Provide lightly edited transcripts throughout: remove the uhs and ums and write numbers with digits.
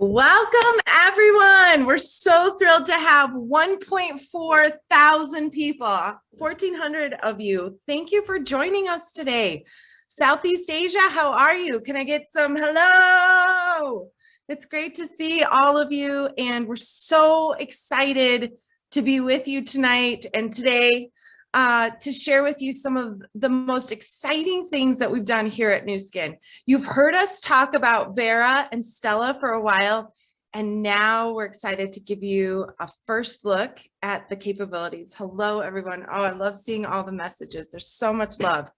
Welcome, everyone. We're so thrilled to have 1.4 thousand people, 1,400 of you. Thank you for joining us today. Southeast Asia, how are you? Can I get some hello? It's great to see all of you, and we're so excited to be with you tonight and today to share with you some of the most exciting things that we've done here at Nu Skin. You've heard us talk about Vera and Stela for a while, and now we're excited to give you a first look at the capabilities. Hello, everyone. Oh, I love seeing all the messages. There's so much love.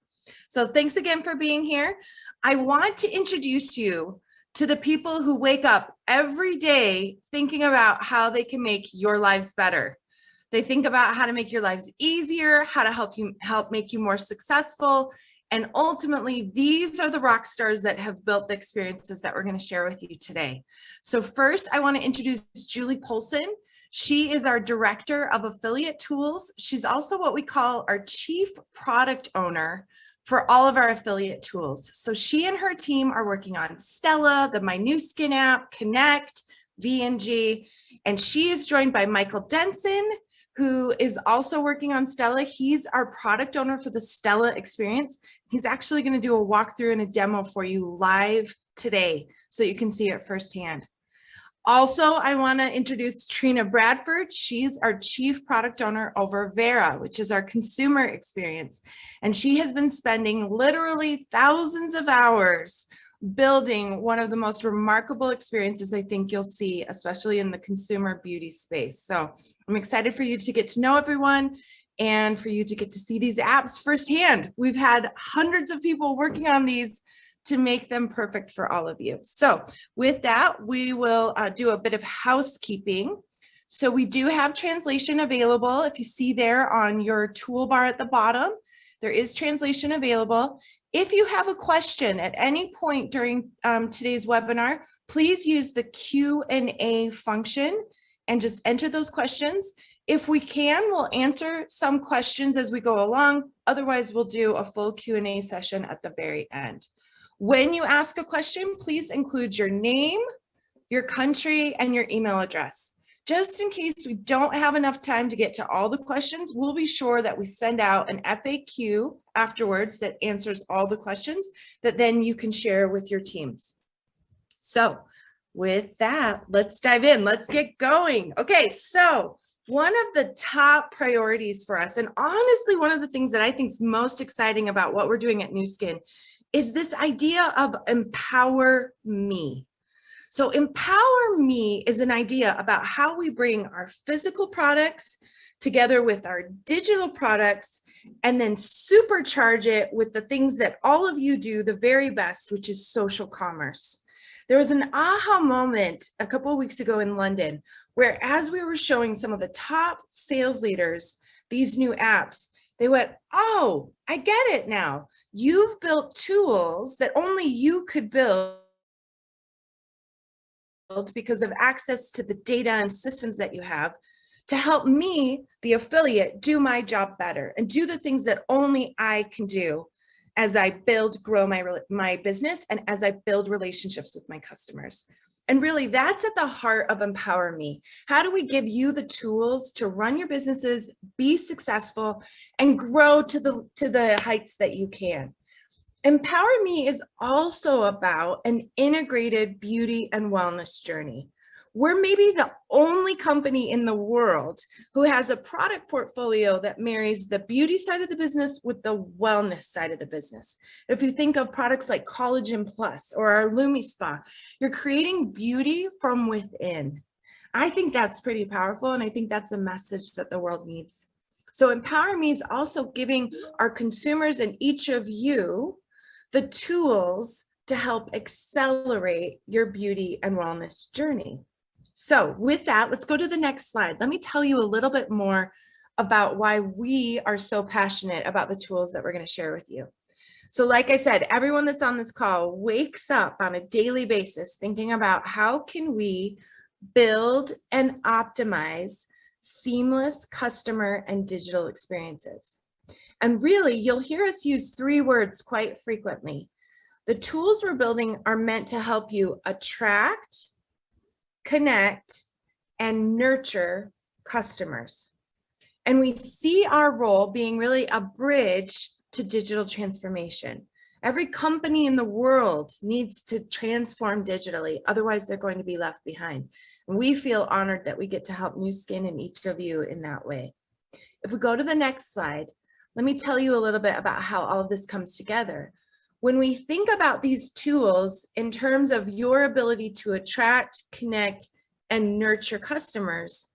So thanks again for being here. I want to introduce you to the people who wake up every day thinking about how they can make your lives better. They think about how to make your lives easier, how to help make you more successful. And ultimately, these are the rock stars that have built the experiences that we're going to share with you today. So first, I want to introduce Julie Polson. She is our Director of Affiliate Tools. She's also what we call our Chief Product Owner for all of our affiliate tools. So she and her team are working on Stela, the My Nu Skin app, Connect, VNG, and she is joined by Michael Denson, who is also working on Stela. He's our product owner for the Stela experience. He's actually going to do a walkthrough and a demo for you live today so you can see it firsthand. Also, I want to introduce Trina Bradford. She's our Chief Product Owner over Vera, which is our consumer experience. And she has been spending literally thousands of hours building one of the most remarkable experiences I think you'll see, especially in the consumer beauty space. So I'm excited for you to get to know everyone and for you to get to see these apps firsthand. We've had hundreds of people working on these to make them perfect for all of you. So with that, we will do a bit of housekeeping. So we do have translation available. If you see there on your toolbar at the bottom, there is translation available. If you have a question at any point during today's webinar, please use the Q&A function and just enter those questions. If we can, we'll answer some questions as we go along. Otherwise, we'll do a full Q&A session at the very end. When you ask a question, please include your name, your country, and your email address. Just in case we don't have enough time to get to all the questions, we'll be sure that we send out an FAQ afterwards that answers all the questions that then you can share with your teams. So with that, let's dive in. Let's get going. Okay, so one of the top priorities for us, and honestly, one of the things that I think is most exciting about what we're doing at Nu Skin is this idea of empower me. So empower me is an idea about how we bring our physical products together with our digital products and then supercharge it with the things that all of you do the very best, which is social commerce. There was an aha moment a couple of weeks ago in London, where as we were showing some of the top sales leaders these new apps, they went, oh, I get it now. You've built tools that only you could build because of access to the data and systems that you have to help me, the affiliate, do my job better and do the things that only I can do as I grow my business and as I build relationships with my customers. And really, that's at the heart of Empower Me. How do we give you the tools to run your businesses, be successful, and grow to the heights that you can? Empower Me is also about an integrated beauty and wellness journey. We're maybe the only company in the world who has a product portfolio that marries the beauty side of the business with the wellness side of the business. If you think of products like Collagen Plus or our Lumi Spa, you're creating beauty from within. I think that's pretty powerful, and I think that's a message that the world needs. So Empower Me is also giving our consumers and each of you the tools to help accelerate your beauty and wellness journey. So with that, let's go to the next slide. Let me tell you a little bit more about why we are so passionate about the tools that we're going to share with you. So like I said, everyone that's on this call wakes up on a daily basis thinking about how can we build and optimize seamless customer and digital experiences. And really, you'll hear us use three words quite frequently. The tools we're building are meant to help you attract, connect, and nurture customers. And we see our role being really a bridge to digital transformation. Every company in the world needs to transform digitally, otherwise they're going to be left behind. And we feel honored that we get to help Nu Skin and each of you in that way. If we go to the next slide, let me tell you a little bit about how all of this comes together. When we think about these tools in terms of your ability to attract, connect, and nurture customers,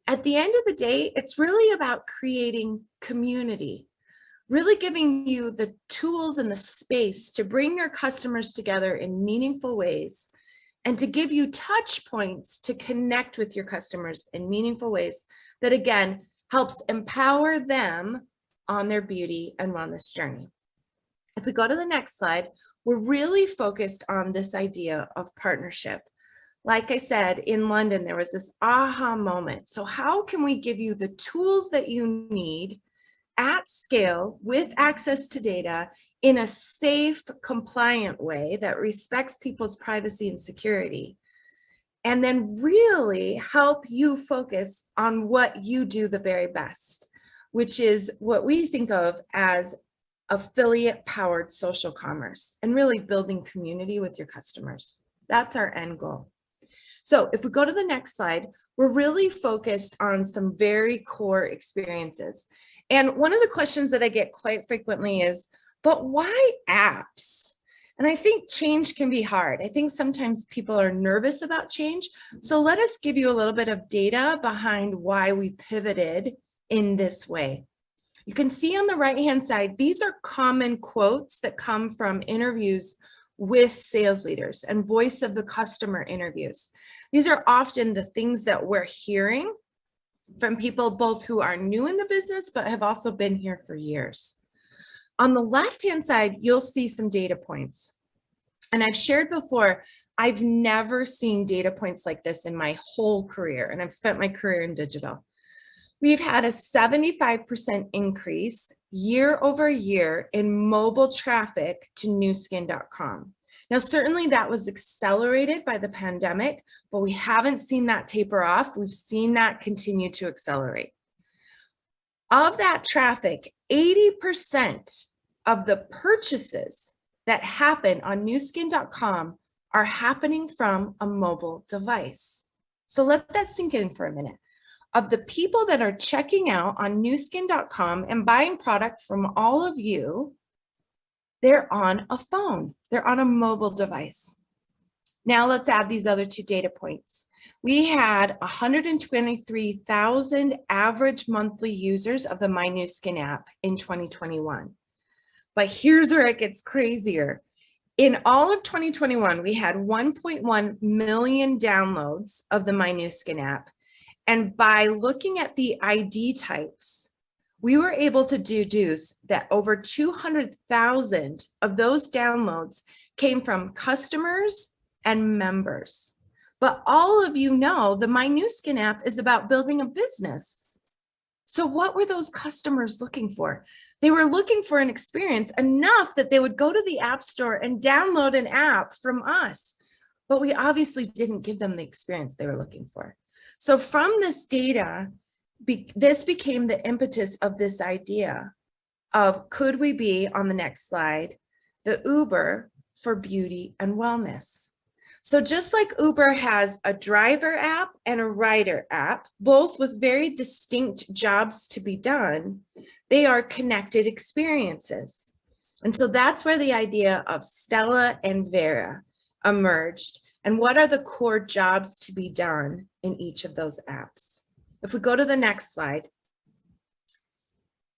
at the end of the day, it's really about creating community, really giving you the tools and the space to bring your customers together in meaningful ways and to give you touch points to connect with your customers in meaningful ways that, again, helps empower them on their beauty and wellness journey. If we go to the next slide, we're really focused on this idea of partnership. Like I said, in London, there was this aha moment. So how can we give you the tools that you need at scale with access to data in a safe, compliant way that respects people's privacy and security? And then really help you focus on what you do the very best, which is what we think of as affiliate powered social commerce and really building community with your customers. That's our end goal. So if we go to the next slide, we're really focused on some very core experiences. And one of the questions that I get quite frequently is, but why apps? And I think change can be hard. I think sometimes people are nervous about change. So let us give you a little bit of data behind why we pivoted in this way. You can see on the right-hand side, these are common quotes that come from interviews with sales leaders and voice of the customer interviews. These are often the things that we're hearing from people both who are new in the business, but have also been here for years. On the left-hand side, you'll see some data points. And I've shared before, I've never seen data points like this in my whole career, and I've spent my career in digital. We've had a 75% increase year over year in mobile traffic to nuskin.com. Now, certainly that was accelerated by the pandemic, but we haven't seen that taper off. We've seen that continue to accelerate. Of that traffic, 80% of the purchases that happen on nuskin.com are happening from a mobile device. So let that sink in for a minute. Of the people that are checking out on nuskin.com and buying product from all of you, they're on a phone, they're on a mobile device. Now let's add these other two data points. We had 123,000 average monthly users of the My Nu Skin app in 2021. But here's where it gets crazier. In all of 2021, we had 1.1 million downloads of the My Nu Skin app. And by looking at the ID types, we were able to deduce that over 200,000 of those downloads came from customers and members. But all of you know the My Nu Skin app is about building a business. So what were those customers looking for? They were looking for an experience enough that they would go to the App Store and download an app from us. But we obviously didn't give them the experience they were looking for. So from this data, this became the impetus of this idea of, could we be, on the next slide, the Uber for beauty and wellness. So just like Uber has a driver app and a rider app, both with very distinct jobs to be done, they are connected experiences. And so that's where the idea of Stela and Vera emerged. And what are the core jobs to be done in each of those apps? If we go to the next slide,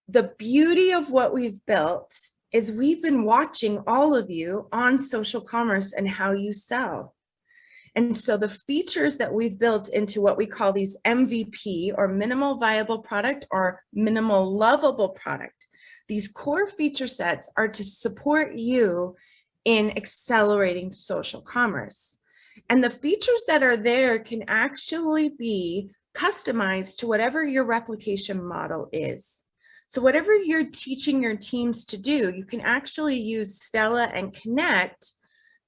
the beauty of what we've built is we've been watching all of you on social commerce and how you sell. And so the features that we've built into what we call these MVP, or minimal viable product, or minimal lovable product, these core feature sets are to support you in accelerating social commerce. And the features that are there can actually be customized to whatever your replication model is. So whatever you're teaching your teams to do, you can actually use Stela and Connect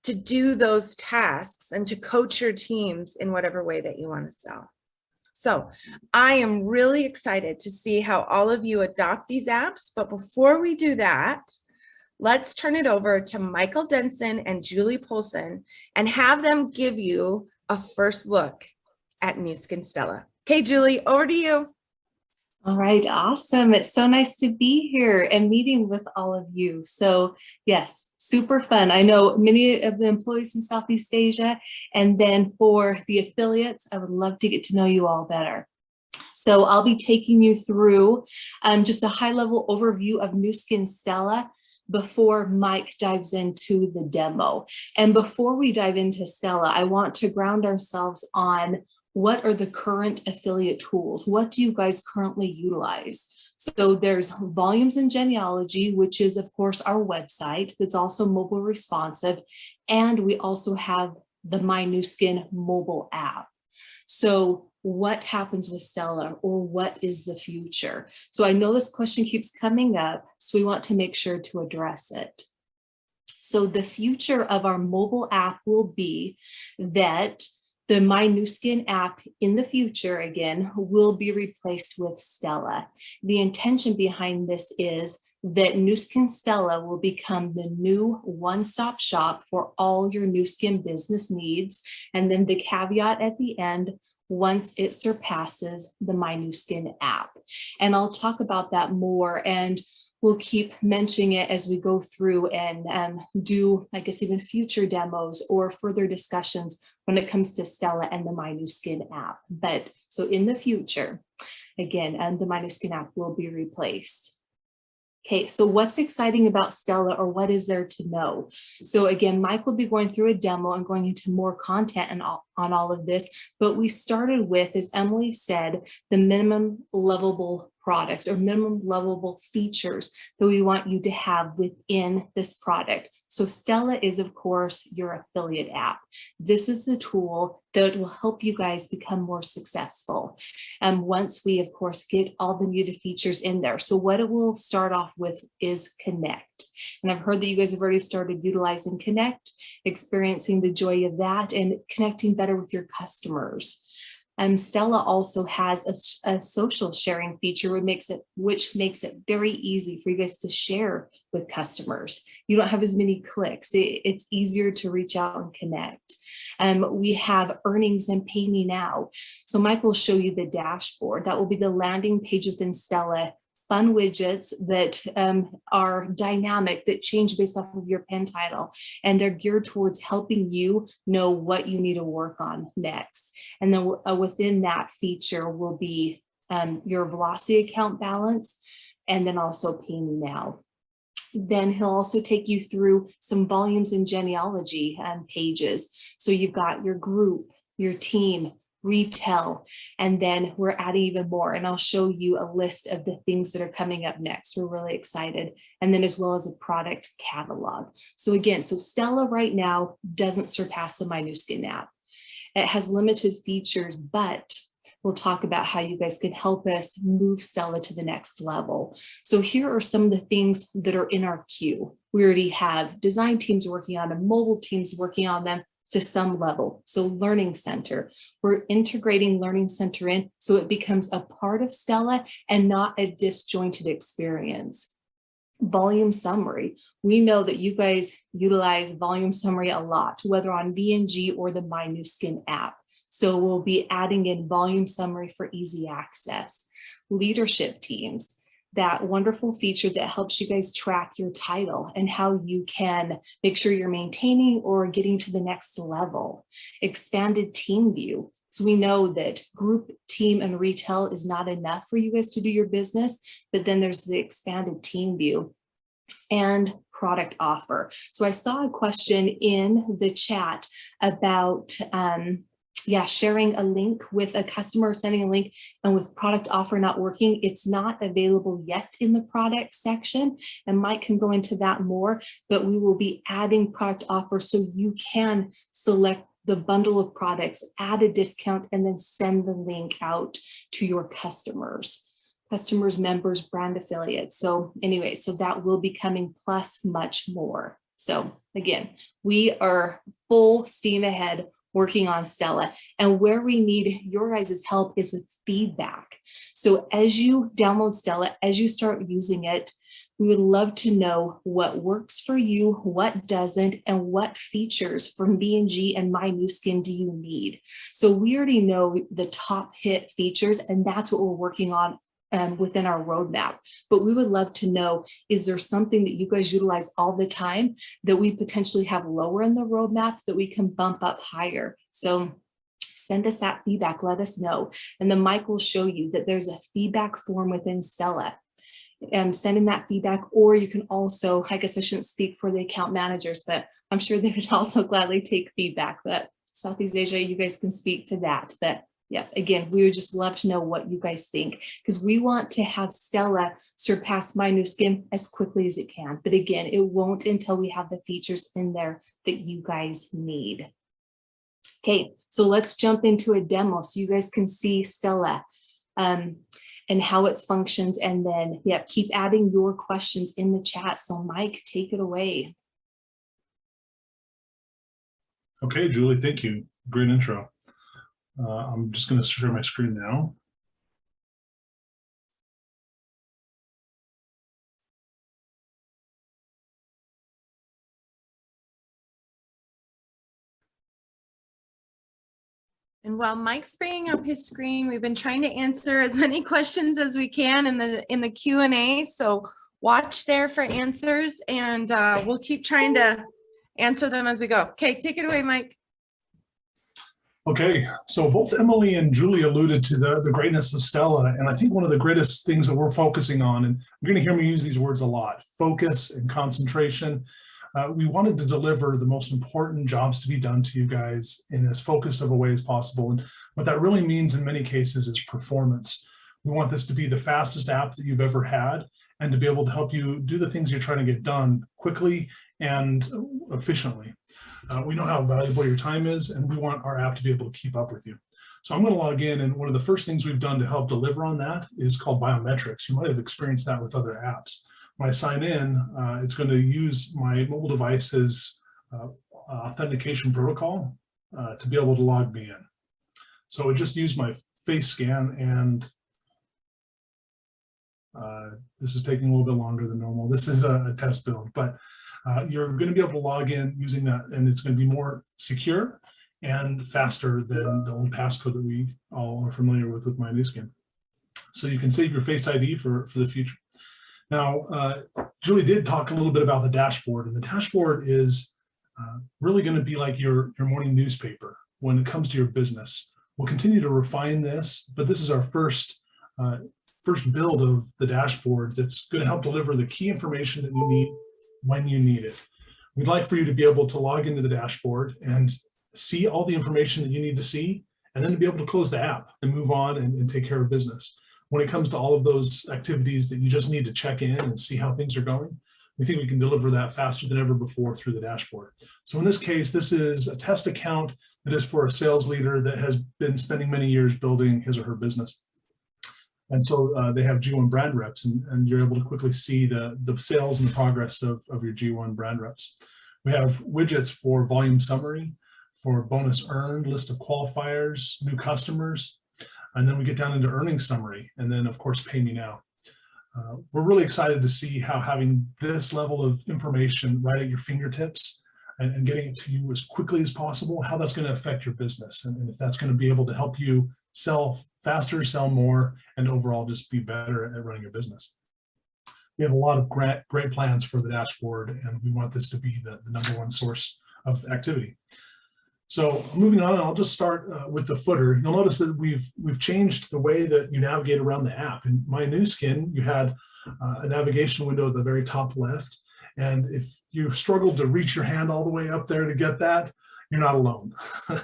to do those tasks and to coach your teams in whatever way that you want to sell. So I am really excited to see how all of you adopt these apps. But before we do that, let's turn it over to Michael Denson and Julie Polson and have them give you a first look at Nu Skin Stela. Okay, Julie, over to you. All right, awesome. It's so nice to be here and meeting with all of you. So yes, super fun. I know many of the employees in Southeast Asia, and then for the affiliates, I would love to get to know you all better. So I'll be taking you through just a high-level overview of Nu Skin Stela before Mike dives into the demo. And before we dive into Stela, I want to ground ourselves on what are the current affiliate tools? What do you guys currently utilize? So there's Volumes and Genealogy, which is of course our website that's also mobile responsive. And we also have the My Nu Skin mobile app. So what happens with Stela, or what is the future? So I know this question keeps coming up, so we want to make sure to address it. So the future of our mobile app will be that the My Nu Skin app in the future, again, will be replaced with Stela. The intention behind this is that Nu Skin Stela will become the new one-stop shop for all your Nu Skin business needs. And then the caveat at the end, once it surpasses the My Nu Skin app. And I'll talk about that more, and we'll keep mentioning it as we go through and do, I guess, even future demos or further discussions when it comes to Stela and the My Nu Skin app. But so in the future, again, the My Nu Skin app will be replaced. Okay, so what's exciting about Stela, or what is there to know? So again, Mike will be going through a demo and going into more content and on all of this, but we started with, as Emily said, the minimum lovable products or minimum lovable features that we want you to have within this product. So Stela is, of course, your affiliate app. This is the tool that will help you guys become more successful. And once we, of course, get all the needed features in there. So what it will start off with is Connect. And I've heard that you guys have already started utilizing Connect, experiencing the joy of that and connecting better with your customers. Stela also has a social sharing feature which makes it very easy for you guys to share with customers. You don't have as many clicks. It's easier to reach out and connect. We have Earnings and Pay Me Now. So Mike will show you the dashboard. That will be the landing page within Stela. Fun widgets that are dynamic, that change based off of your pen title, and they're geared towards helping you know what you need to work on next. And then within that feature will be your Velocity account balance, and then also Pay Me Now. Then he'll also take you through some Volumes and Genealogy pages. So you've got your group, your team, retail, and then we're adding even more, and I'll show you a list of the things that are coming up next. We're really excited. And then as well as a product catalog. So again, so Stela right now doesn't surpass the My Nu Skin app. It has limited features, but we'll talk about how you guys can help us move Stela to the next level. So here are some of the things that are in our queue. We already have design teams working on them, mobile teams working on them to some level. So Learning Center, we're integrating Learning Center in so it becomes a part of Stela and not a disjointed experience. Volume Summary, we know that you guys utilize Volume Summary a lot, whether on VNG or the My Nu Skin app. So we'll be adding in Volume Summary for easy access. Leadership Teams, that wonderful feature that helps you guys track your title and how you can make sure you're maintaining or getting to the next level. Expanded Team View. So we know that group, team, and retail is not enough for you guys to do your business, but then there's the expanded team view and product offer. So I saw a question in the chat about sharing a link with a customer, sending a link, and with product offer not working. It's not available yet in the product section, and Mike can go into that more, but we will be adding product offer so you can select the bundle of products, add a discount, and then send the link out to your customers, members, brand affiliates. So anyway, so that will be coming, plus much more. So again, we are full steam ahead working on Stela, and where we need your guys' help is with feedback. So as you download Stela, as you start using it, we would love to know what works for you, what doesn't, and what features from B&G and My New Skin do you need. So we already know the top hit features, and that's what we're working on within our roadmap. But we would love to know, is there something that you guys utilize all the time that we potentially have lower in the roadmap that we can bump up higher? So send us that feedback, let us know. And then Mike will show you that there's a feedback form within Stela. Send in that feedback, or you can also, I guess I shouldn't speak for the account managers, but I'm sure they would also gladly take feedback. But Southeast Asia, you guys can speak to that. But yeah, again, we would just love to know what you guys think, because we want to have Stela surpass My New Skin as quickly as it can. But again, it won't until we have the features in there that you guys need. Okay, so let's jump into a demo so you guys can see Stela and how it functions. And then, yeah, keep adding your questions in the chat. So Mike, take it away. Okay, Julie, thank you. Great intro. I'm just going to share my screen now. And while Mike's bringing up his screen, we've been trying to answer as many questions as we can in the Q&A. So watch there for answers, and we'll keep trying to answer them as we go. Okay, take it away, Mike. Okay, so both Emily and Julie alluded to the greatness of Stela, and I think one of the greatest things that we're focusing on, and you're going to hear me use these words a lot, focus and concentration. We wanted to deliver the most important jobs to be done to you guys in as focused of a way as possible. And what that really means in many cases is performance. We want this to be the fastest app that you've ever had, and to be able to help you do the things you're trying to get done quickly and efficiently. We know how valuable your time is, and we want our app to be able to keep up with you. So I'm going to log in, and one of the first things we've done to help deliver on that is called biometrics. You might have experienced that with other apps. When I sign in, it's going to use my mobile device's authentication protocol to be able to log me in. So it just used my face scan, and this is taking a little bit longer than normal. This is a test build, but you're going to be able to log in using that, and it's going to be more secure and faster than the old passcode that we all are familiar with My New Skin. So you can save your Face ID for the future. Now, Julie did talk a little bit about the dashboard, and the dashboard is really going to be like your morning newspaper when it comes to your business. We'll continue to refine this, but this is our first build of the dashboard that's going to help deliver the key information that you need when you need it. We'd like for you to be able to log into the dashboard and see all the information that you need to see, and then to be able to close the app and move on and take care of business. When it comes to all of those activities that you just need to check in and see how things are going, we think we can deliver that faster than ever before through the dashboard. So in this case, this is a test account that is for a sales leader that has been spending many years building his or her business. And so they have G1 brand reps, and you're able to quickly see the sales and the progress of your G1 brand reps. We have widgets for volume summary, for bonus earned, list of qualifiers, new customers, and then we get down into earnings summary, and then of course, pay me now. We're really excited to see how having this level of information right at your fingertips and getting it to you as quickly as possible, how that's going to affect your business, and if that's going to be able to help you sell faster, sell more, and overall just be better at running your business. We have a lot of great plans for the dashboard, and we want this to be the #1 source of activity. So moving on, and I'll just start with the footer. You'll notice that we've changed the way that you navigate around the app. In My New Skin, you had a navigation window at the very top left, and if you struggled to reach your hand all the way up there to get that, you're not alone.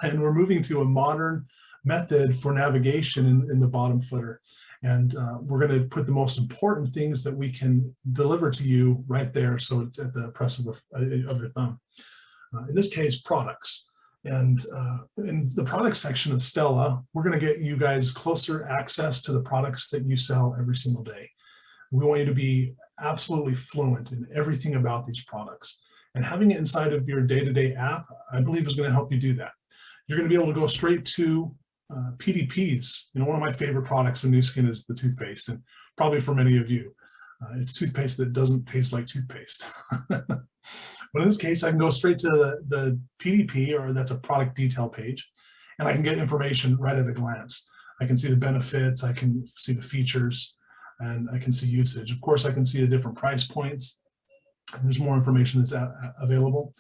And we're moving to a modern method for navigation in the bottom footer. And we're going to put the most important things that we can deliver to you right there, so it's at the press of your thumb. In this case, products. And in the product section of Stela, we're going to get you guys closer access to the products that you sell every single day. We want you to be absolutely fluent in everything about these products. And having it inside of your day-to-day app, I believe is going to help you do that. You're going to be able to go straight to PDPs. You know, one of my favorite products in Nu Skin is the toothpaste, and probably for many of you, it's toothpaste that doesn't taste like toothpaste. But in this case, I can go straight to the PDP, or that's a product detail page, and I can get information right at a glance. I can see the benefits, I can see the features, and I can see usage. Of course, I can see the different price points. There's more information that's available.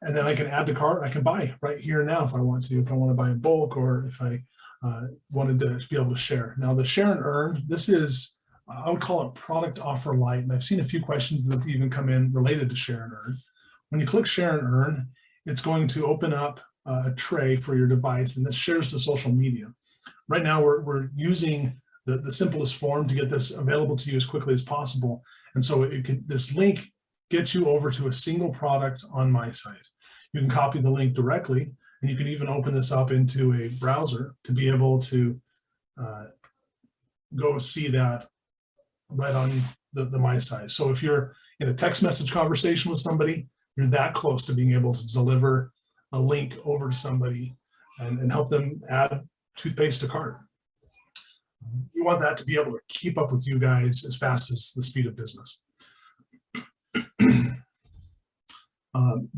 And then I can add to cart. I can buy right here and now if I want to, if I want to buy in bulk, or if I wanted to be able to share. Now the share and earn, this is, I would call it product offer light. And I've seen a few questions that have even come in related to share and earn. When you click share and earn, it's going to open up a tray for your device, and this shares to social media. Right now we're using the simplest form to get this available to you as quickly as possible. And so this link gets you over to a single product on my site. You can copy the link directly, and you can even open this up into a browser to be able to go see that right on the my site. So if you're in a text message conversation with somebody, you're that close to being able to deliver a link over to somebody and help them add toothpaste to cart. You want that to be able to keep up with you guys as fast as the speed of business.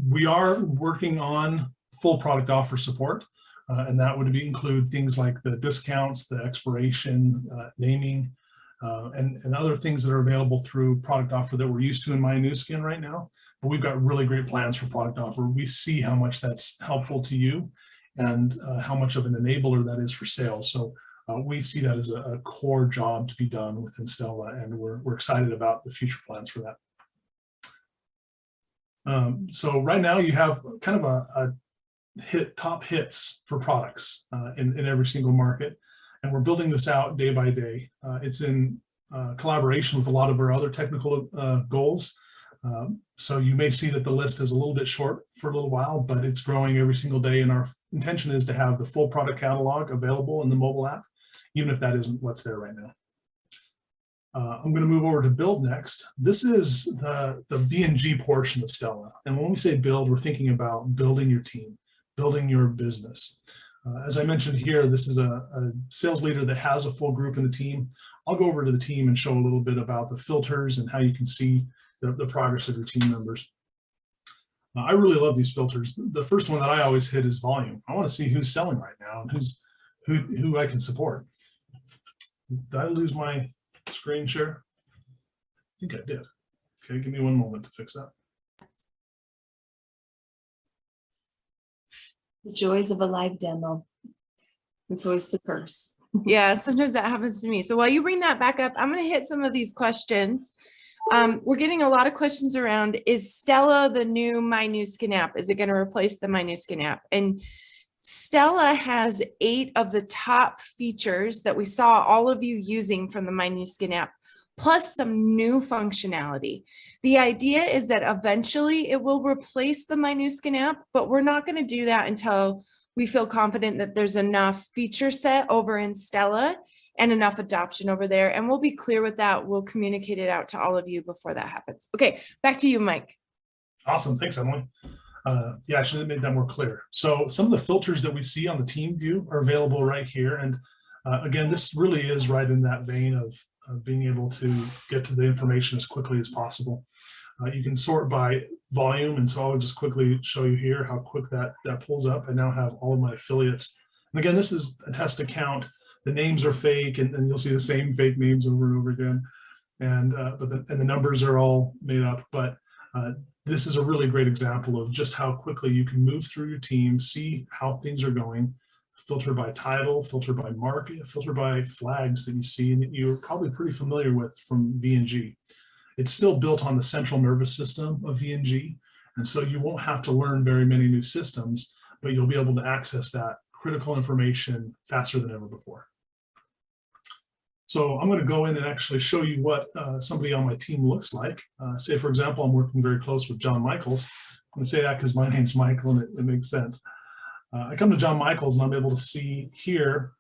We are working on full product offer support, and that would include things like the discounts, the expiration, naming, and other things that are available through product offer that we're used to in My Nu Skin right now. But we've got really great plans for product offer. We see how much that's helpful to you and how much of an enabler that is for sales. So we see that as a core job to be done within Stela, and we're excited about the future plans for that. So right now you have kind of a top hits for products in every single market, and we're building this out day by day. It's in collaboration with a lot of our other technical goals. So you may see that the list is a little bit short for a little while, but it's growing every single day, and our intention is to have the full product catalog available in the mobile app, even if that isn't what's there right now. I'm going to move over to build next. This is the V&G portion of Stela. And when we say build, we're thinking about building your team, building your business. As I mentioned here, this is a sales leader that has a full group in the team. I'll go over to the team and show a little bit about the filters and how you can see the progress of your team members. I really love these filters. The first one that I always hit is volume. I want to see who's selling right now and who I can support. Did I lose my screen share? I think I did. Okay, give me one moment to fix that. The joys of a live demo. It's always the curse. Yeah, sometimes that happens to me. So while you bring that back up, I'm going to hit some of these questions. We're getting a lot of questions around, is Stela the new My Nu Skin app? Is it going to replace the My Nu Skin app? And Stela has 8 of the top features that we saw all of you using from the My Nu Skin app, plus some new functionality. The idea is that eventually it will replace the My Nu Skin app, but we're not going to do that until we feel confident that there's enough feature set over in Stela and enough adoption over there. And we'll be clear with that. We'll communicate it out to all of you before that happens. Okay, back to you, Mike. Awesome, thanks, Emily. Yeah, I should have made that more clear. So some of the filters that we see on the team view are available right here. And again, this really is right in that vein of being able to get to the information as quickly as possible. You can sort by volume. And so I'll just quickly show you here how quick that pulls up. I now have all of my affiliates. And again, this is a test account. The names are fake, and you'll see the same fake names over and over again. And the numbers are all made up. But this is a really great example of just how quickly you can move through your team, see how things are going, filter by title, filter by market, filter by flags that you see and that you're probably pretty familiar with from V&G. It's still built on the central nervous system of V&G, and so you won't have to learn very many new systems, but you'll be able to access that critical information faster than ever before. So I'm going to go in and actually show you what somebody on my team looks like. Say, for example, I'm working very close with John Michaels. I'm going to say that because my name's Michael and it makes sense. I come to John Michaels and I'm able to see here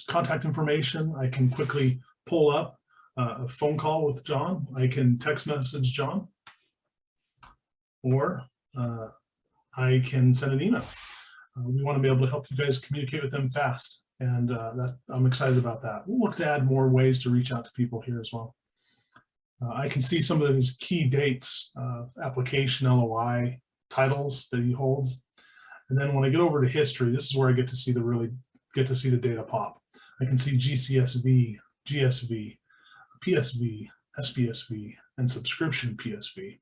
contact information. I can quickly pull up a phone call with John. I can text message John, or I can send an email. We want to be able to help you guys communicate with them fast. And I'm excited about that. We'll look to add more ways to reach out to people here as well. I can see some of his key dates, application, LOI, titles that he holds. And then when I get over to history, this is where I get to see the data pop. I can see GCSV, GSV, PSV, SPSV, and subscription PSV.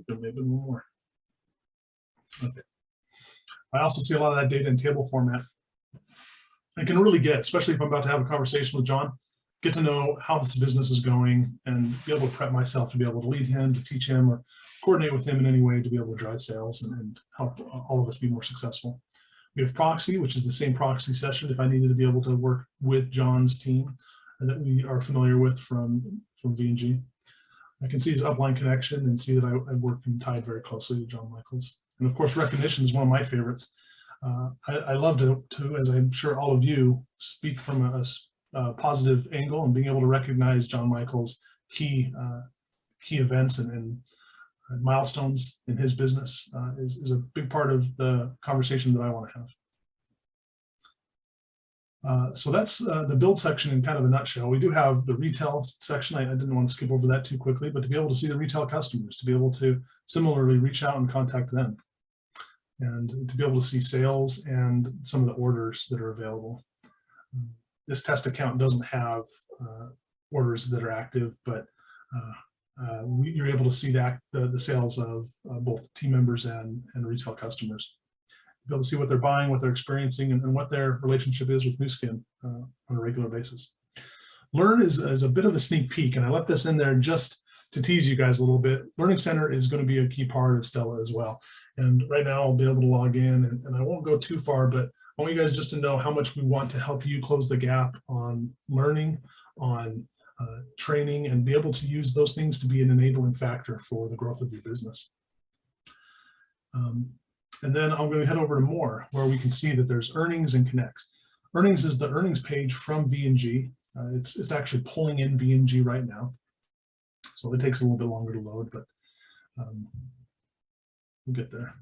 Maybe one more. Okay. I also see a lot of that data in table format. I can really get, especially if I'm about to have a conversation with John, get to know how this business is going and be able to prep myself to be able to lead him, to teach him, or coordinate with him in any way to be able to drive sales and help all of us be more successful. We have proxy, which is the same proxy session if I needed to be able to work with John's team that we are familiar with from V&G. I can see his upline connection and see that I work and tied very closely to John Michaels. And of course, recognition is one of my favorites. I love to, as I'm sure all of you, speak from a positive angle, and being able to recognize John Michaels' key events and milestones in his business is a big part of the conversation that I want to have. So that's the build section in kind of a nutshell. We do have the retail section. I didn't want to skip over that too quickly, but to be able to see the retail customers, to be able to similarly reach out and contact them, and to be able to see sales and some of the orders that are available. This test account doesn't have orders that are active, but you're able to see the sales of both team members and retail customers. Be able to see what they're buying, what they're experiencing, and what their relationship is with Nu Skin on a regular basis. Learn is a bit of a sneak peek, and I left this in there just to tease you guys a little bit. Learning Center is going to be a key part of Stela as well. And right now I'll be able to log in, and I won't go too far, but I want you guys just to know how much we want to help you close the gap on learning, on training, and be able to use those things to be an enabling factor for the growth of your business. And then I'm going to head over to more, where we can see that there's earnings and connect. Earnings is the earnings page from V&G. It's actually pulling in V&G right now, so it takes a little bit longer to load, but we'll get there.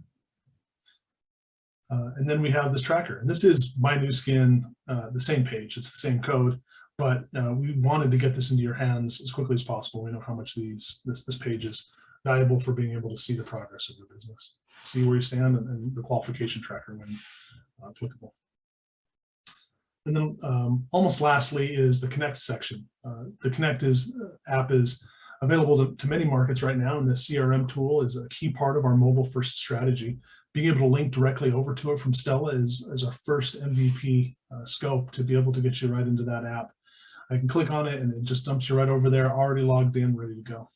And then we have this tracker, and this is my Nu Skin, the same page. It's the same code, but we wanted to get this into your hands as quickly as possible. We know how much this page is valuable for being able to see the progress of your business, see where you stand, and the qualification tracker when applicable. And then almost lastly is the Connect section. The Connect app is available to many markets right now, and the CRM tool is a key part of our mobile first strategy. Being able to link directly over to it from Stela is our first MVP scope to be able to get you right into that app. I can click on it and it just dumps you right over there, already logged in, ready to go.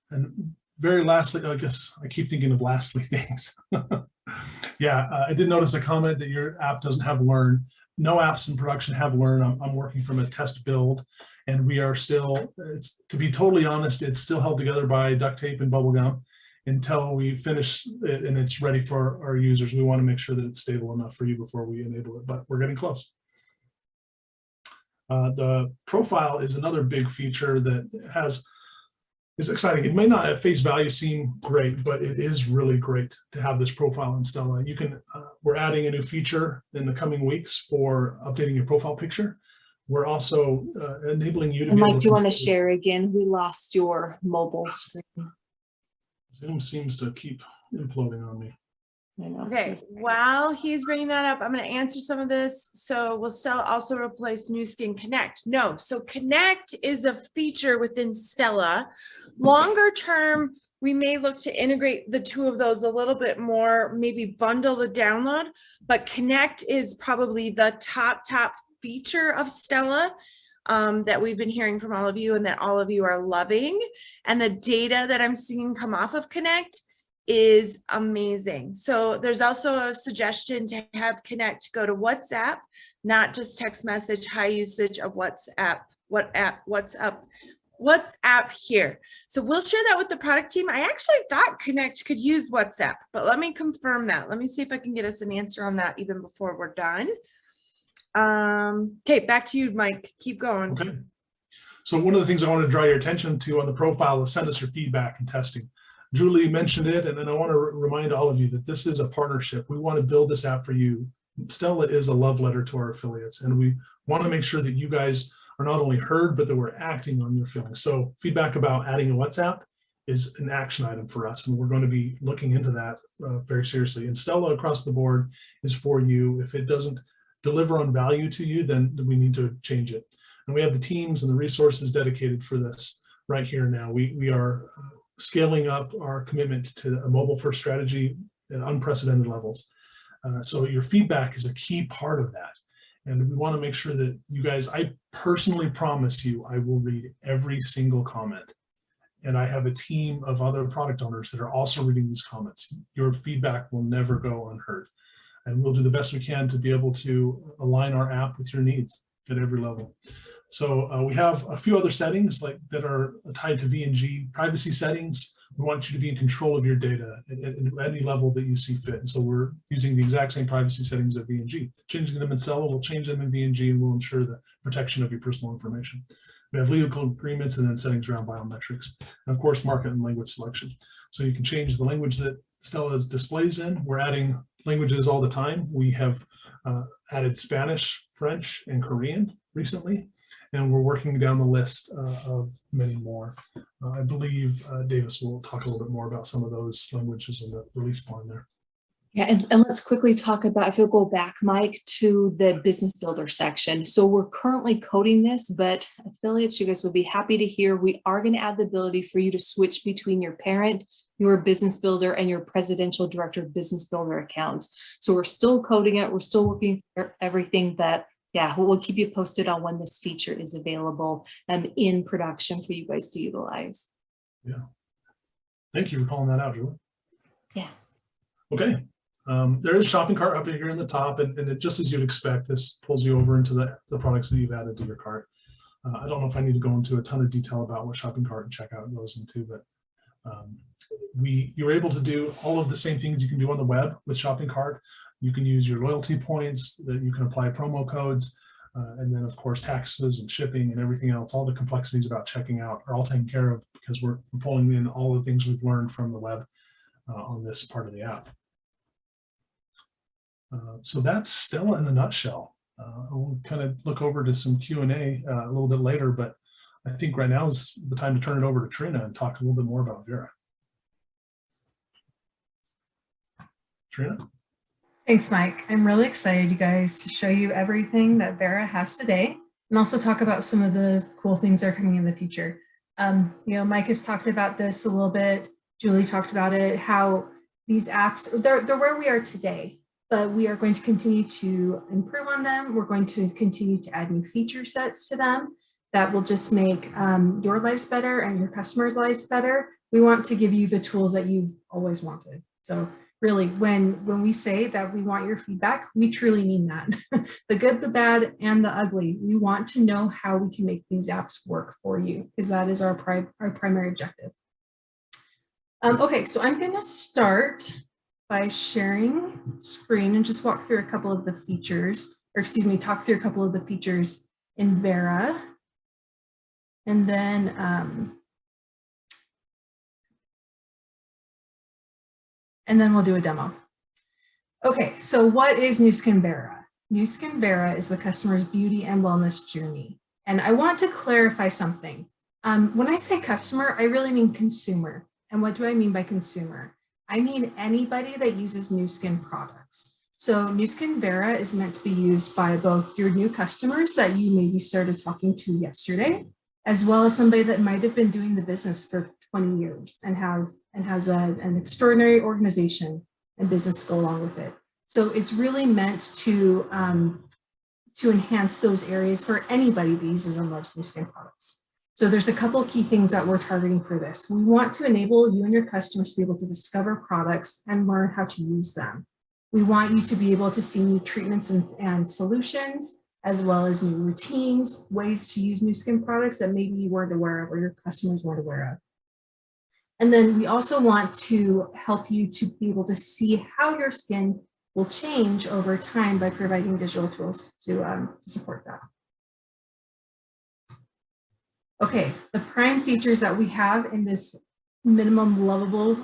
And very lastly, I guess I keep thinking of lastly things. Yeah, I did notice a comment that your app doesn't have Learn. No apps in production have Learn. I'm working from a test build, and we are still, to be totally honest, it's still held together by duct tape and bubble gum until we finish it and it's ready for our users. We want to make sure that it's stable enough for you before we enable it, but we're getting close. The profile is another big feature that is exciting. It may not at face value seem great, but it is really great to have this profile in Stela. You can, we're adding a new feature in the coming weeks for updating your profile picture. We're also enabling you to be Mike, able do you want to share again? We lost your mobile screen. Zoom seems to keep imploding on me. I know. Okay, while he's bringing that up, I'm going to answer some of this. So will Stela also replace Nu Skin Connect? No. So Connect is a feature within Stela. Longer term, we may look to integrate the two of those a little bit more, maybe bundle the download, but Connect is probably the top feature of Stela that we've been hearing from all of you and that all of you are loving. And the data that I'm seeing come off of Connect is amazing. So there's also a suggestion to have Connect go to WhatsApp, not just text message, high usage of WhatsApp, WhatsApp here. So we'll share that with the product team. I actually thought Connect could use WhatsApp, but let me confirm that. Let me see if I can get us an answer on that even before we're done. Okay, back to you, Mike. Keep going. Okay. So one of the things I want to draw your attention to on the profile is send us your feedback and testing. Julie mentioned it, and then I want to remind all of you that this is a partnership. We want to build this app for you. Stela is a love letter to our affiliates, and we want to make sure that you guys are not only heard, but that we're acting on your feelings. So feedback about adding a WhatsApp is an action item for us, and we're going to be looking into that very seriously. And Stela across the board is for you. If it doesn't deliver on value to you, then we need to change it. And we have the teams and the resources dedicated for this right here now. We are scaling up our commitment to a mobile first strategy at unprecedented levels. So your feedback is a key part of that. And we want to make sure that you guys, I personally promise you, I will read every single comment. And I have a team of other product owners that are also reading these comments. Your feedback will never go unheard. And we'll do the best we can to be able to align our app with your needs at every level. So we have a few other settings like that are tied to V&G privacy settings. We want you to be in control of your data at any level that you see fit. And so we're using the exact same privacy settings at V&G. Changing them in Stela, we'll change them in V&G, and we'll ensure the protection of your personal information. We have legal agreements and then settings around biometrics. And of course, market and language selection. So you can change the language that Stela displays in. We're adding languages all the time. We have added Spanish, French, and Korean recently, and we're working down the list of many more. I believe Davis will talk a little bit more about some of those languages in the release plan there. Yeah, and let's quickly talk about, if you'll go back, Mike, to the business builder section. So we're currently coding this, but affiliates, you guys will be happy to hear, we are going to add the ability for you to switch between your parent, your business builder, and your presidential director of business builder accounts. So we're still coding it, we're still working for everything, but yeah, we'll keep you posted on when this feature is available in production for you guys to utilize. Yeah. Thank you for calling that out, Julie. Yeah. Okay. There is shopping cart up here in the top, and it, just as you'd expect, this pulls you over into the products that you've added to your cart. I don't know if I need to go into a ton of detail about what shopping cart and checkout goes into, but you're able to do all of the same things you can do on the web with shopping cart. You can use your loyalty points, that you can apply promo codes, and then of course taxes and shipping and everything else. All the complexities about checking out are all taken care of because we're pulling in all the things we've learned from the web on this part of the app. So that's Stela in a nutshell. We'll kind of look over to some Q&A a little bit later, but I think right now is the time to turn it over to Trina and talk a little bit more about Vera. Trina? Thanks, Mike. I'm really excited, you guys, to show you everything that Vera has today and also talk about some of the cool things that are coming in the future. Mike has talked about this a little bit. Julie talked about it, how these apps, they're where we are today, but we are going to continue to improve on them. We're going to continue to add new feature sets to them that will just make your lives better and your customers' lives better. We want to give you the tools that you've always wanted. So really, when we say that we want your feedback, we truly mean that. The good, the bad, and the ugly. We want to know how we can make these apps work for you, because that is our primary objective. Okay, so I'm going to start by sharing screen and just walk through a couple of the features, or excuse me, talk through a couple of the features in Vera. And then we'll do a demo. Okay, so what is Nu Skin Vera? Nu Skin Vera is the customer's beauty and wellness journey. And I want to clarify something. When I say customer, I really mean consumer. And what do I mean by consumer? I mean anybody that uses Nu Skin products. So Nu Skin Vera is meant to be used by both your new customers that you maybe started talking to yesterday, as well as somebody that might have been doing the business for 20 years and has an extraordinary organization and business go along with it. So it's really meant to enhance those areas for anybody that uses and loves Nu Skin products. So there's a couple of key things that we're targeting for this. We want to enable you and your customers to be able to discover products and learn how to use them. We want you to be able to see new treatments and solutions, as well as new routines, ways to use Nu Skin products that maybe you weren't aware of or your customers weren't aware of. And then we also want to help you to be able to see how your skin will change over time by providing digital tools to support that. Okay, the prime features that we have in this minimum lovable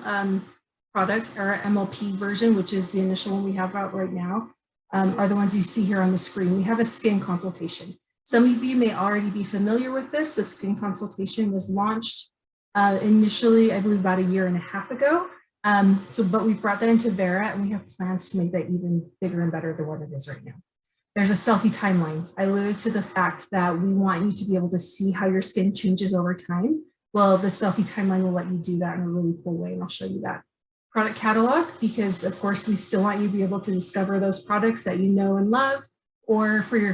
product, our MLP version, which is the initial one we have out right now, are the ones you see here on the screen. We have a skin consultation. Some of you may already be familiar with this. The skin consultation was launched initially, I believe, about 1.5 years ago. But we brought that into Vera, and we have plans to make that even bigger and better than what it is right now. There's a selfie timeline. I alluded to the fact that we want you to be able to see how your skin changes over time. Well, the selfie timeline will let you do that in a really cool way, and I'll show you that. Product catalog, because of course we still want you to be able to discover those products that you know and love, or for your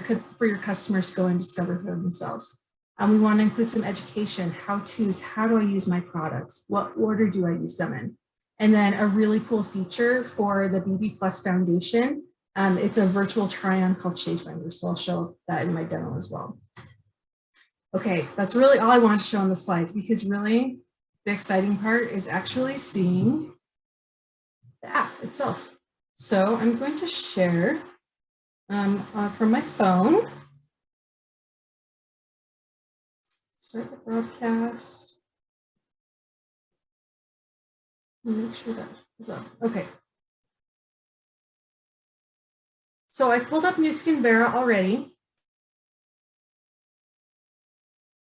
customers to go and discover for themselves. We want to include some education, how-tos, how do I use my products? What order do I use them in? And then a really cool feature for the BB Plus Foundation. It's a virtual try-on called Shade Finder, so I'll show that in my demo as well. Okay, that's really all I want to show on the slides, because really the exciting part is actually seeing the app itself. So I'm going to share from my phone. Start the broadcast. Make sure that is up. Okay. So I've pulled up Nu Skin Vera already.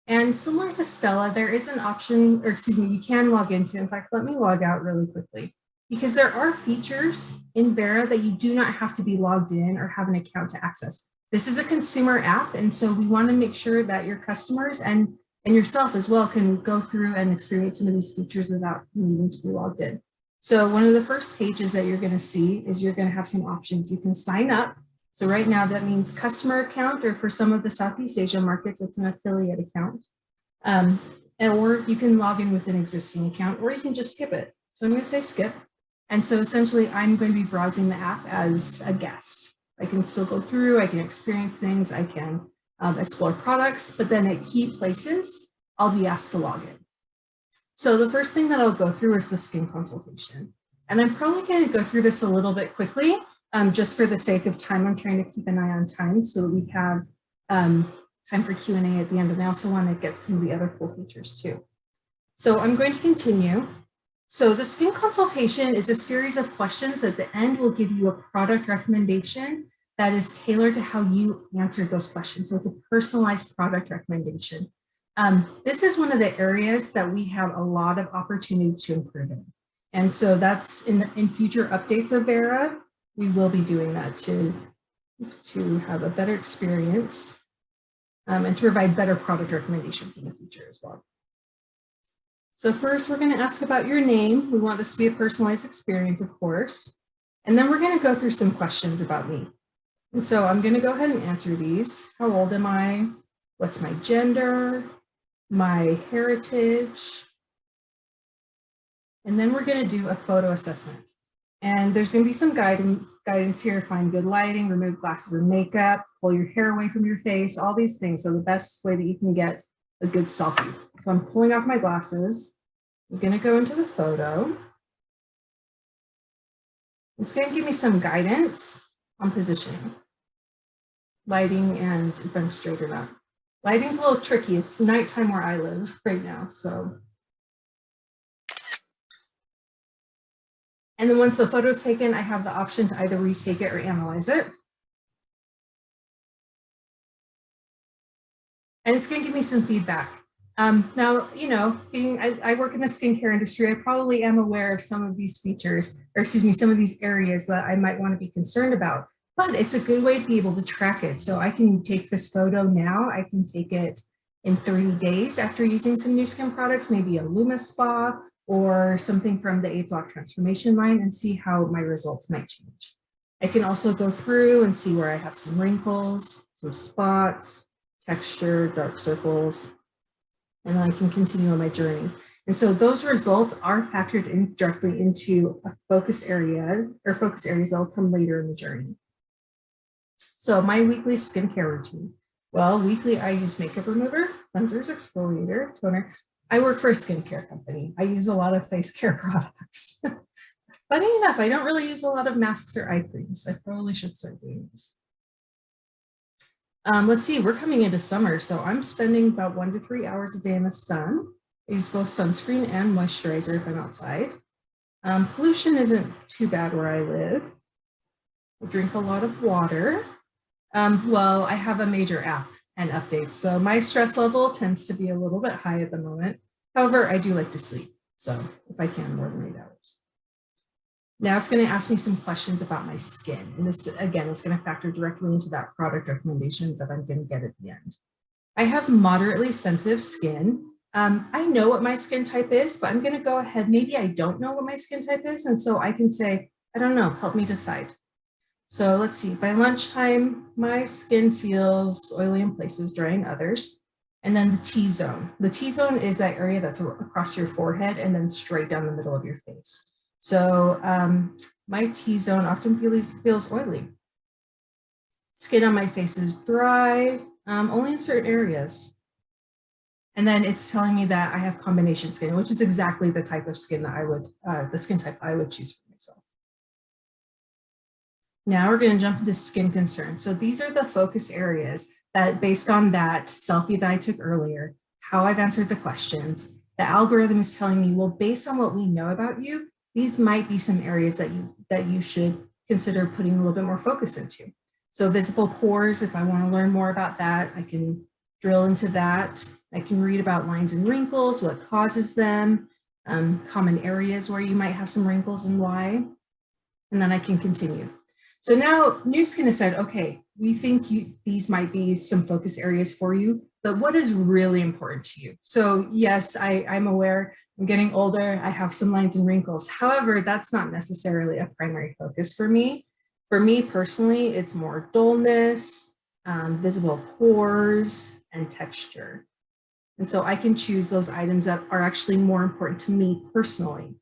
And similar to Stela, there is an option, or excuse me, you can log into. In fact, let me log out really quickly, because there are features in Vera that you do not have to be logged in or have an account to access. This is a consumer app, and so we want to make sure that your customers and yourself as well can go through and experience some of these features without needing to be logged in. So one of the first pages that you're going to see is you're going to have some options. You can sign up. So right now that means customer account, or for some of the Southeast Asia markets, it's an affiliate account. Or you can log in with an existing account, or you can just skip it. So I'm going to say skip. And so essentially I'm going to be browsing the app as a guest. I can still go through, I can experience things, I can explore products, but then at key places, I'll be asked to log in. So the first thing that I'll go through is the skin consultation. And I'm probably going to go through this a little bit quickly, just for the sake of time. I'm trying to keep an eye on time so that we have time for Q&A at the end. And I also want to get some of the other cool features too. So I'm going to continue. So the skin consultation is a series of questions. At the end, will give you a product recommendation that is tailored to how you answered those questions. So it's a personalized product recommendation. This is one of the areas that we have a lot of opportunity to improve in. And so that's in future updates of Vera, we will be doing that to have a better experience and to provide better product recommendations in the future as well. So first, we're going to ask about your name. We want this to be a personalized experience, of course. And then we're going to go through some questions about me. And so I'm going to go ahead and answer these. How old am I? What's my gender? My heritage? And then we're going to do a photo assessment. And there's going to be some guidance here. Find good lighting, remove glasses and makeup, pull your hair away from your face, all these things. So the best way that you can get a good selfie. So I'm pulling off my glasses. I'm going to go into the photo. It's going to give me some guidance on positioning, lighting, and if I'm straight or not. Lighting's a little tricky. It's nighttime where I live right now, so. And then once the photo's taken, I have the option to either retake it or analyze it. And it's going to give me some feedback. Now, you know, I work in the skincare industry, I probably am aware of some of these features, or excuse me, some of these areas that I might want to be concerned about, but it's a good way to be able to track it. So I can take this photo now, I can take it in 30 days after using some Nu Skin products, maybe a Luma Spa or something from the 8-block transformation line, and see how my results might change. I can also go through and see where I have some wrinkles, some spots, texture, dark circles, and then I can continue on my journey. And so those results are factored in directly into a focus area, or focus areas that will come later in the journey. So my weekly skincare routine. Well, weekly I use makeup remover, cleansers, exfoliator, toner. I work for a skincare company. I use a lot of face care products. Funny enough, I don't really use a lot of masks or eye creams. I probably should start doing this. Let's see, we're coming into summer, so I'm spending about 1 to 3 hours a day in the sun. I use both sunscreen and moisturizer if I'm outside. Pollution isn't too bad where I live. I drink a lot of water. Well, I have a major app and updates, so my stress level tends to be a little bit high at the moment. However, I do like to sleep, so if I can, more than 8 hours. Now it's going to ask me some questions about my skin. And this, again, is going to factor directly into that product recommendation that I'm going to get at the end. I have moderately sensitive skin. I know what my skin type is, but I'm going to go ahead. Maybe I don't know what my skin type is. And so I can say, I don't know, help me decide. So let's see, by lunchtime, my skin feels oily in places, dry in others. And then the T-zone. The T-zone is that area that's across your forehead and then straight down the middle of your face. So my T-zone often feels oily. Skin on my face is dry, only in certain areas. And then it's telling me that I have combination skin, which is exactly the type of skin that I would, the skin type I would choose for myself. Now we're going to jump into skin concerns. So these are the focus areas that, based on that selfie that I took earlier, how I've answered the questions, the algorithm is telling me, well, based on what we know about you, these might be some areas that you should consider putting a little bit more focus into. So visible pores, if I want to learn more about that, I can drill into that. I can read about lines and wrinkles, what causes them, common areas where you might have some wrinkles and why, and then I can continue. So now Nu Skin has said, okay, we think these might be some focus areas for you, but what is really important to you? So yes, I'm aware, I'm getting older, I have some lines and wrinkles. However, that's not necessarily a primary focus for me. For me personally, it's more dullness, visible pores, and texture. And so I can choose those items that are actually more important to me personally.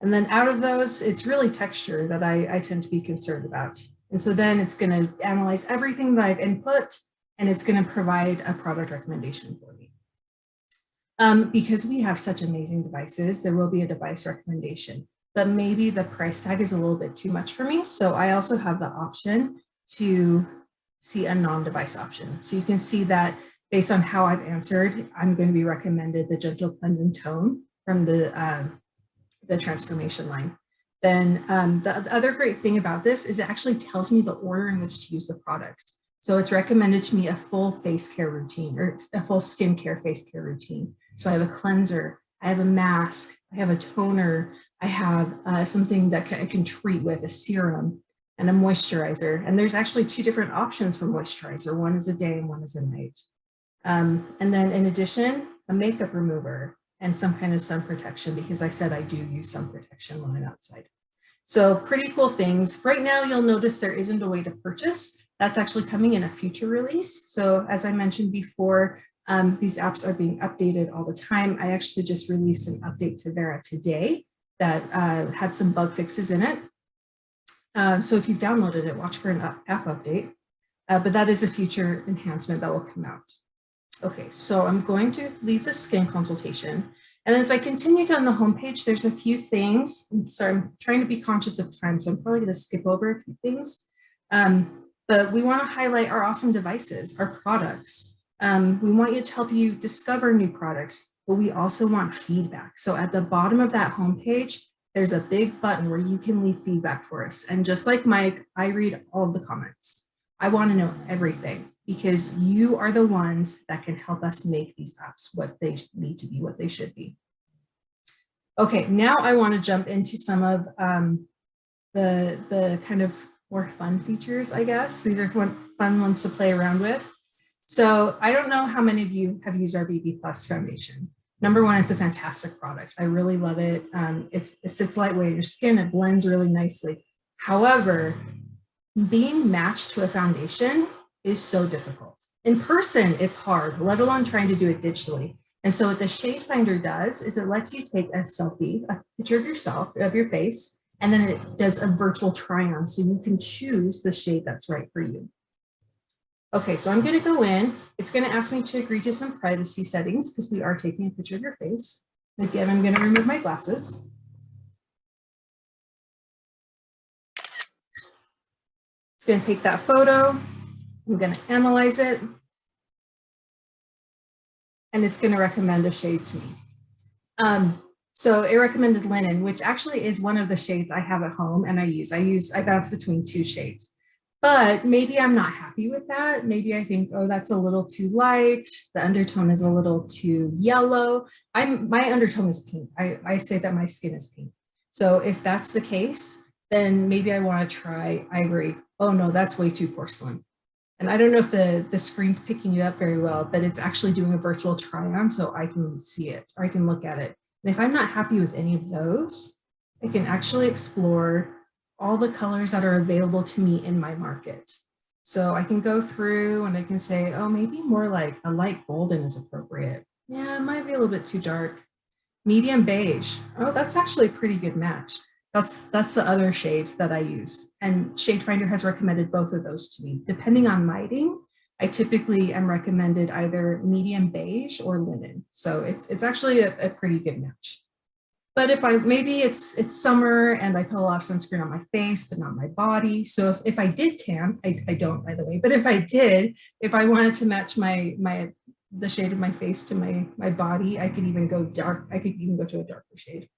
And then out of those, it's really texture that I tend to be concerned about. And so then it's going to analyze everything that I've input, and it's going to provide a product recommendation for me. Because we have such amazing devices, there will be a device recommendation, but maybe the price tag is a little bit too much for me. So I also have the option to see a non-device option. So you can see that based on how I've answered, I'm going to be recommended the Gentle Cleansing Tone from the transformation line. Then the other great thing about this is it actually tells me the order in which to use the products. So it's recommended to me a full face care routine, or a full skincare face care routine. So I have a cleanser, I have a mask, I have a toner, I have something that I can treat with, a serum, and a moisturizer. And there's actually 2 different options for moisturizer. One is a day and one is a night. And then in addition, a makeup remover and some kind of sun protection, because I said I do use sun protection when I'm outside. So pretty cool things. Right now, you'll notice there isn't a way to purchase. That's actually coming in a future release. So as I mentioned before, these apps are being updated all the time. I actually just released an update to Vera today that had some bug fixes in it. So if you've downloaded it, watch for an app update. But that is a future enhancement that will come out. Okay, so I'm going to leave the skin consultation. And as I continue down the homepage, there's a few things. I'm sorry, I'm trying to be conscious of time, so I'm probably going to skip over a few things. But we want to highlight our awesome devices, our products. We want you to help you discover new products, but we also want feedback. So at the bottom of that homepage, there's a big button where you can leave feedback for us. And just like Mike, I read all of the comments. I want to know everything, because you are the ones that can help us make these apps what they need to be, what they should be. Okay, now I want to jump into some of the kind of more fun features, I guess. These are fun ones to play around with. So I don't know how many of you have used our BB Plus foundation. Number one, it's a fantastic product. I really love it. It sits lightweight in your skin. It blends really nicely. However, being matched to a foundation is so difficult. In person, it's hard, let alone trying to do it digitally. And so what the Shade Finder does is it lets you take a selfie, a picture of yourself, of your face, and then it does a virtual try-on so you can choose the shade that's right for you. Okay, so I'm going to go in. It's going to ask me to agree to some privacy settings because we are taking a picture of your face. Again, I'm going to remove my glasses. It's going to take that photo. I'm going to analyze it. And it's going to recommend a shade to me. So it recommended linen, which actually is one of the shades I have at home and I bounce between two shades. But maybe I'm not happy with that. Maybe I think, oh, that's a little too light. The undertone is a little too yellow. My undertone is pink. I say that my skin is pink. So if that's the case, then maybe I want to try ivory. Oh no, that's way too porcelain. And I don't know if the screen's picking it up very well, but it's actually doing a virtual try on so I can see it or I can look at it. And if I'm not happy with any of those, I can actually explore all the colors that are available to me in my market. So I can go through and I can say, oh, maybe more like a light golden is appropriate. Yeah, it might be a little bit too dark. Medium beige. Oh, that's actually a pretty good match. That's the other shade that I use. And Shade Finder has recommended both of those to me. Depending on lighting, I typically am recommended either medium beige or linen. So it's actually a pretty good match. But if maybe it's summer and I put a lot of sunscreen on my face, but not my body. So if I did tan, I don't, by the way, but if I wanted to match the shade of my face to my body, I could even go dark. I could even go to a darker shade.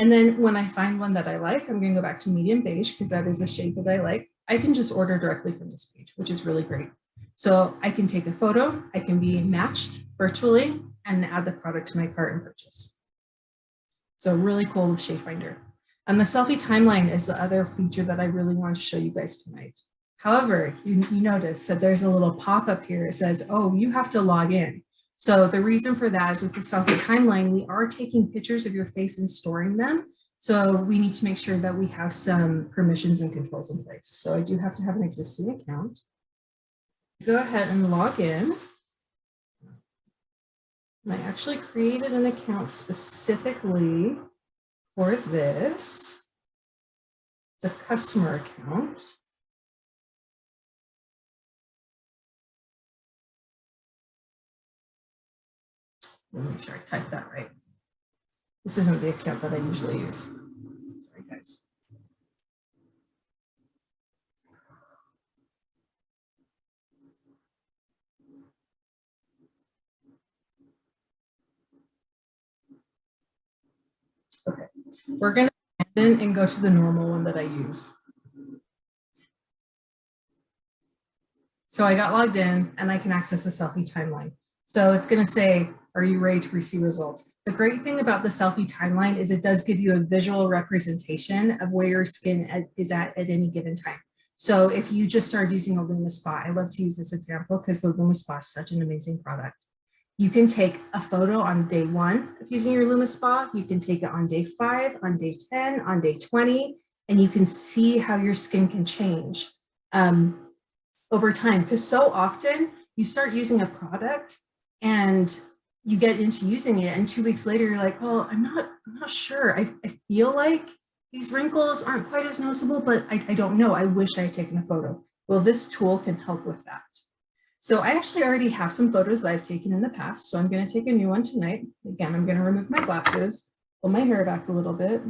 And then when I find one that I like, I'm going to go back to medium beige because that is a shade that I like. I can just order directly from this page, which is really great. So I can take a photo, I can be matched virtually and add the product to my cart and purchase. So really cool with Shade Finder. And the selfie timeline is the other feature that I really want to show you guys tonight. However, you notice that there's a little pop-up here. It says, oh, you have to log in. So the reason for that is with the selfie timeline, we are taking pictures of your face and storing them. So we need to make sure that we have some permissions and controls in place. So I do have to have an existing account. Go ahead and log in. And I actually created an account specifically for this. It's a customer account. Let me make sure I typed that right. This isn't the account that I usually use. Sorry, guys. Okay, we're going to abandon and go to the normal one that I use. So I got logged in and I can access the selfie timeline. So it's going to say, are you ready to receive results? The great thing about the selfie timeline is it does give you a visual representation of where your skin is at any given time. So if you just started using a LumiSpa, I love to use this example because the LumiSpa is such an amazing product. You can take a photo on day 1 of using your LumiSpa. You can take it on day 5, on day 10, on day 20, and you can see how your skin can change over time. Because so often you start using a product and you get into using it, and 2 weeks later you're like, oh, I'm not sure. I feel like these wrinkles aren't quite as noticeable, but I don't know. I wish I had taken a photo. Well, this tool can help with that. So I actually already have some photos that I've taken in the past. So I'm going to take a new one tonight. Again, I'm going to remove my glasses, pull my hair back a little bit.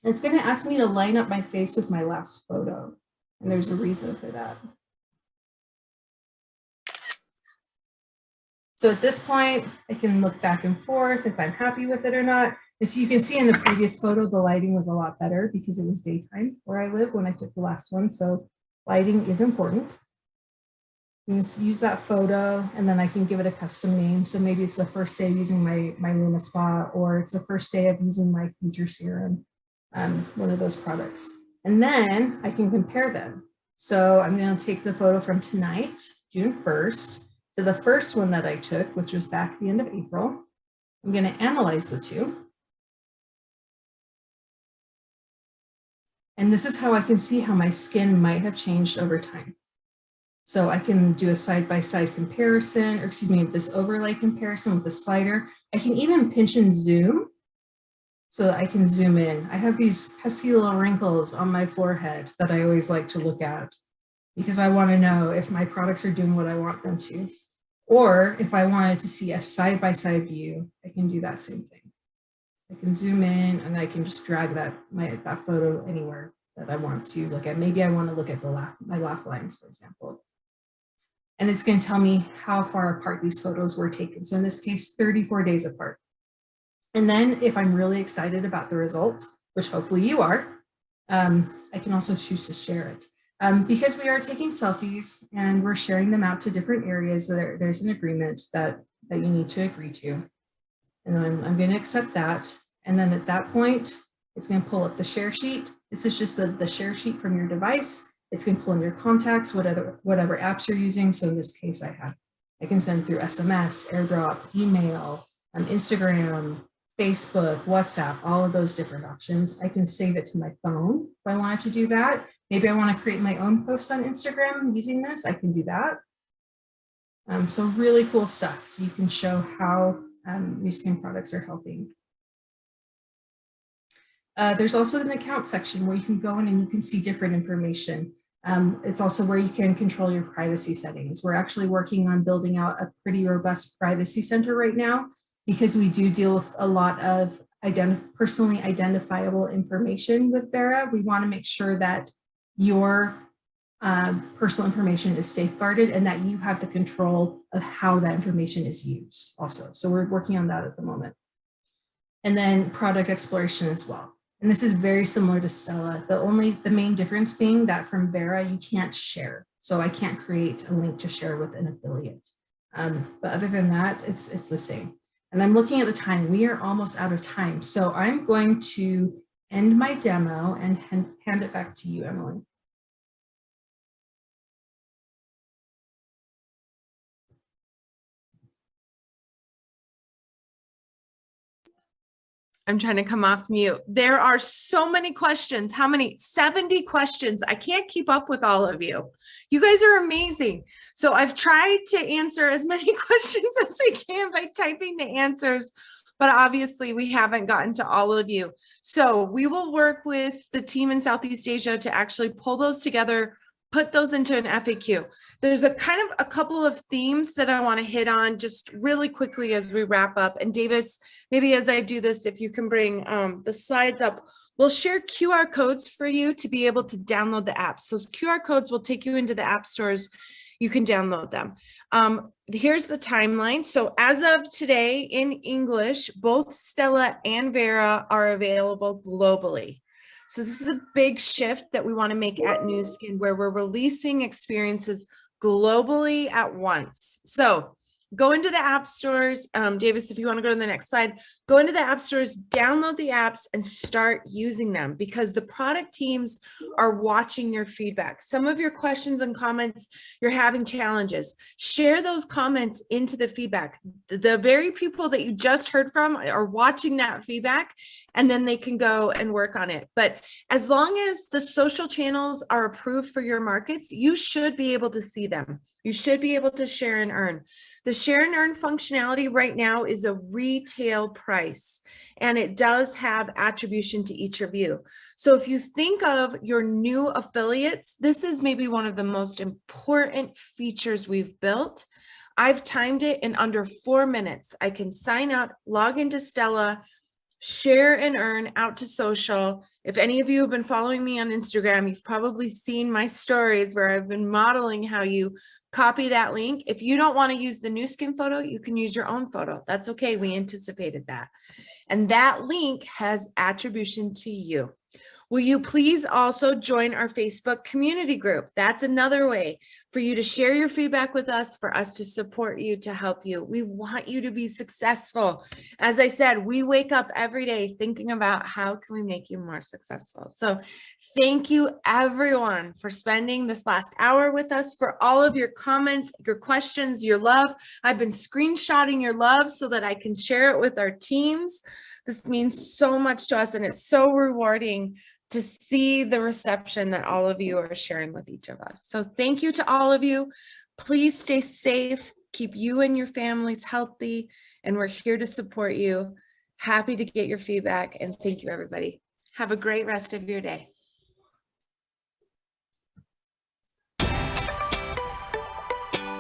It's going to ask me to line up my face with my last photo. And there's a reason for that. So at this point, I can look back and forth if I'm happy with it or not. As you can see in the previous photo, the lighting was a lot better because it was daytime where I live when I took the last one. So lighting is important. You can use that photo and then I can give it a custom name. So maybe it's the first day using my LumiSpa, or it's the first day of using my Future Serum, one of those products. And then I can compare them. So I'm going to take the photo from tonight, June 1st, to the first one that I took, which was back at the end of April. I'm going to analyze the two. And this is how I can see how my skin might have changed over time. So I can do a side-by-side comparison, or excuse me, this overlay comparison with the slider. I can even pinch and zoom so that I can zoom in. I have these pesky little wrinkles on my forehead that I always like to look at because I want to know if my products are doing what I want them to. Or if I wanted to see a side-by-side view, I can do that same thing. I can zoom in and I can just drag that photo anywhere. that I want to look at. Maybe I want to look at my laugh lines, for example. And it's going to tell me how far apart these photos were taken. So in this case, 34 days apart. And then if I'm really excited about the results, which hopefully you are, I can also choose to share it. Because we are taking selfies and we're sharing them out to different areas, there's an agreement that you need to agree to. And then I'm going to accept that. And then at that point, it's going to pull up the share sheet. This is just the share sheet from your device. It's going to pull in your contacts, whatever apps you're using. So in this case, I can send through SMS, AirDrop, email, Instagram, Facebook, WhatsApp, all of those different options. I can save it to my phone if I wanted to do that. Maybe I want to create my own post on Instagram using this. I can do that. So really cool stuff. So you can show how Nu Skin products are helping. There's also an account section where you can go in and you can see different information. It's also where you can control your privacy settings. We're actually working on building out a pretty robust privacy center right now, because we do deal with a lot of personally identifiable information with Vera. We want to make sure that your personal information is safeguarded and that you have the control of how that information is used also. So we're working on that at the moment. And then product exploration as well. And this is very similar to Stela. The main difference being that from Vera, you can't share. So I can't create a link to share with an affiliate. But other than that, it's the same. And I'm looking at the time. We are almost out of time. So I'm going to end my demo and hand it back to you, Emily. I'm trying to come off mute. There are so many questions. How many? 70 questions. I can't keep up with all of you. You guys are amazing. So I've tried to answer as many questions as we can by typing the answers, but obviously we haven't gotten to all of you. So we will work with the team in Southeast Asia to actually pull those together, put those into an FAQ. There's a couple of themes that I want to hit on just really quickly as we wrap up. And Davis, maybe as I do this, if you can bring the slides up, we'll share QR codes for you to be able to download the apps. Those QR codes will take you into the app stores. You can download them. Here's the timeline. So as of today in English, both Stela and Vera are available globally. So this is a big shift that we want to make at Nu Skin, where we're releasing experiences globally at once. So go into the app stores. Davis, if you want to go to the next slide, go into the app stores, download the apps and start using them, because the product teams are watching your feedback. Some of your questions and comments, you're having challenges. Share those comments into the feedback. The very people that you just heard from are watching that feedback, and then they can go and work on it. But as long as the social channels are approved for your markets, you should be able to see them. You should be able to share and earn. The share and earn functionality right now is a retail price, and it does have attribution to each of you. So if you think of your new affiliates, this is maybe one of the most important features we've built. I've timed it in under 4 minutes. I can sign up, log into Stela, share and earn out to social. If any of you have been following me on Instagram, you've probably seen my stories where I've been modeling how you copy that link. If you don't want to use the Nu Skin photo, you can use your own photo. That's okay. We anticipated that. And that link has attribution to you. Will you please also join our Facebook community group? That's another way for you to share your feedback with us, for us to support you, to help you. We want you to be successful. As I said, we wake up every day thinking about how can we make you more successful. So thank you everyone for spending this last hour with us, for all of your comments, your questions, your love. I've been screenshotting your love so that I can share it with our teams. This means so much to us, and it's so rewarding to see the reception that all of you are sharing with each of us. So thank you to all of you. Please stay safe, keep you and your families healthy, and we're here to support you. Happy to get your feedback, and thank you, everybody. Have a great rest of your day.